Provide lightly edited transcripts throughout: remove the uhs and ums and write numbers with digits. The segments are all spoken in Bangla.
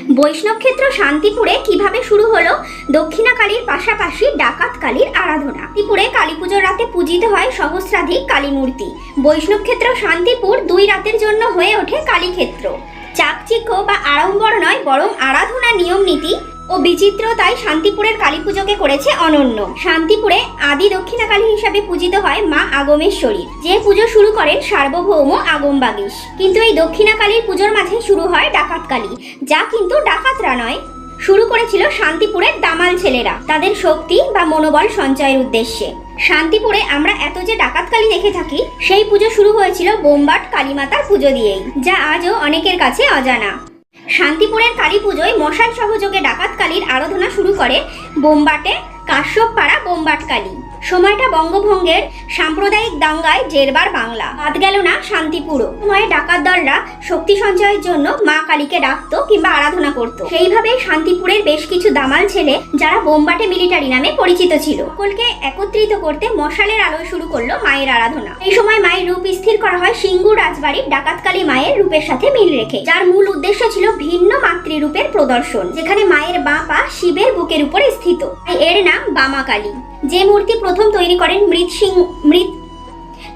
বৈষ্ণব ক্ষেত্র শান্তিপুরে কিভাবে শুরু হলো দক্ষিণা কালীর পাশাপাশি ডাকাত কালীর আরাধনা। শান্তিপুরে কালী পুজোর রাতে পূজিত হয় সহস্রাধিক কালী মূর্তি। বৈষ্ণব ক্ষেত্র শান্তিপুর 2 রাতের জন্য হয়ে ওঠে কালীক্ষেত্র। চাকচিক্য বা আড়ম্বর নয়, বরং আরাধনা, নিয়ম নীতি ও বিচিত্রতায় শান্তিপুরের কালী পুজোকে করেছে অনন্য। শান্তিপুরে আদি দক্ষিণা কালী হিসাবে পূজিত হয় মা আগমেশ্বরী, যে পুজো শুরু করেন সার্বভৌম আগমবাগীশ। কিন্তু এই দক্ষিণা কালীর পুজোর মাঝে শুরু হয় ডাকাত কালী, যা কিন্তু ডাকাতরা নয়, শুরু করেছিল শান্তিপুরের দামাল ছেলেরা তাদের শক্তি বা মনোবল সঞ্চয়ের উদ্দেশ্যে। শান্তিপুরে আমরা এত যে ডাকাত কালী দেখে থাকি, সেই পুজো শুরু হয়েছিল বোমবাট কালীমাতার পুজো দিয়েই, যা আজও অনেকের কাছে অজানা। শান্তিপুরের কালী পুজোয় মশাল সহযোগে ডাকাত কালীর আরাধনা শুরু করে বোমবাটে কাশ্যপপাড়া বোমবাট কালী। সময়টা বঙ্গভঙ্গের সাম্প্রদায়িক দাঙ্গায় জেরবার বাংলা। বাদ গেল না শান্তিপুরও। সময়ে ডাকাত দলরা শক্তি সঞ্চয়ের জন্য মা কালীকে ডাকতো কিংবা আরাধনা করত। সেইভাবে শান্তিপুরের বেশ কিছু দামাল ছেলে, যারা বোমবাটে মিলিটারি নামে পরিচিত ছিল, সকলকে একত্রিত করতে মশালের আলোয় শুরু করলো মায়ের আরাধনা। এই সময় মায়ের রূপ স্থির করা হয় সিঙ্গুর রাজবাড়ির ডাকাত কালী মায়ের রূপের সাথে মিল রেখে, যার মূল উদ্দেশ্য ছিল ভিন্ন মাতৃরূপের প্রদর্শন, যেখানে মায়ের বাঁ পা শিবের বুকের উপর স্থিত। এর নাম বামা কালী। যে মূর্তি প্রথম তৈরি করেন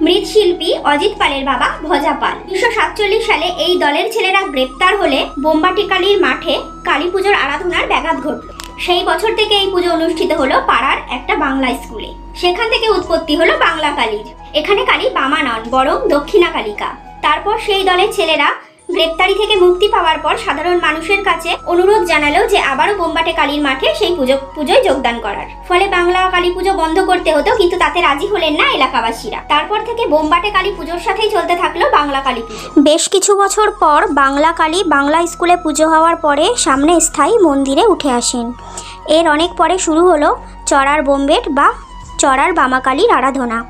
মৃৎশিল্পী অজিত পালের বাবা ভজা পাল। 1947 সালে এই দলের ছেলেরা গ্রেপ্তার হলে বোমবাটি কালীর মাঠে কালী পুজোর আরাধনার ব্যাঘাত ঘটল। সেই বছর থেকে এই পুজো অনুষ্ঠিত হলো পাড়ার একটা বাংলা স্কুলে। সেখান থেকে উৎপত্তি হলো বাংলা কালীর। এখানে কালী বামা নন, বরং দক্ষিণা কালিকা। তারপর সেই দলের ছেলেরা গ্রেপ্তারি থেকে মুক্তি পাওয়ার পর সাধারণ মানুষের কাছে অনুরোধ জানালো যে আবারও বোমবাটে কালীর মাঠে সেই পুজোয় যোগদান করার। ফলে বাংলা কালী পুজো বন্ধ করতে হতো, কিন্তু তাতে রাজি হলেন না এলাকাবাসীরা। তারপর থেকে বোমবাটে কালী পুজোর সাথেই চলতে থাকলো বাংলা কালী পুজো। বেশ কিছু বছর পর বাংলা কালী বাংলা স্কুলে পুজো হওয়ার পরে সামনে স্থায়ী মন্দিরে উঠে আসেন। এর অনেক পরে শুরু হলো চড়ার বোমবেট বা চড়ার বামা কালীর আরাধনা।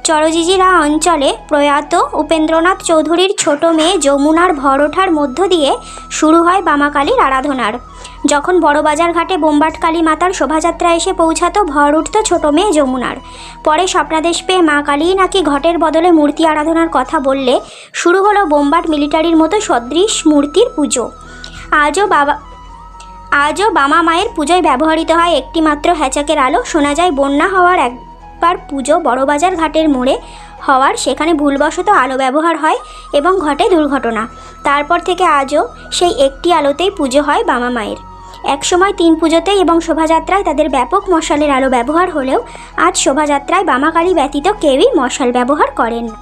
চরজিজিরা অঞ্চলে প্রয়াত উপেন্দ্রনাথ চৌধুরীর ছোট মেয়ে যমুনার ভর ওঠার মধ্য দিয়ে শুরু হয় বামা কালীর আরাধনার। যখন বড়বাজার ঘাটে বোমবাট কালী মাতার শোভাযাত্রা এসে পৌঁছাতো, ভর উঠত ছোট মেয়ে যমুনার। পরে স্বপ্নাদেশ পেয়ে মা কালী নাকি ঘটের বদলে মূর্তি আরাধনার কথা বললে শুরু হলো বোমবাট মিলিটারির মতো সদৃশ মূর্তির পুজো। আজও বামা মায়ের পুজোয় ব্যবহৃত হয় একটি মাত্র হ্যাচাকের আলো। শোনা যায় বন্যা হওয়ার একবার পুজো বড়বাজার ঘাটের মোড়ে হওয়ার, সেখানে ভুলবশত আলো ব্যবহার হয় এবং ঘটে দুর্ঘটনা। তারপর থেকে আজও সেই একটি আলোতেই পুজো হয় বামা মায়ের। একসময় 3 পুজোতেই এবং শোভাযাত্রায় তাদের ব্যাপক মশালের আলো ব্যবহার হলেও আজ শোভাযাত্রায় বামা কালী ব্যতীত কেউই মশাল ব্যবহার করেন না।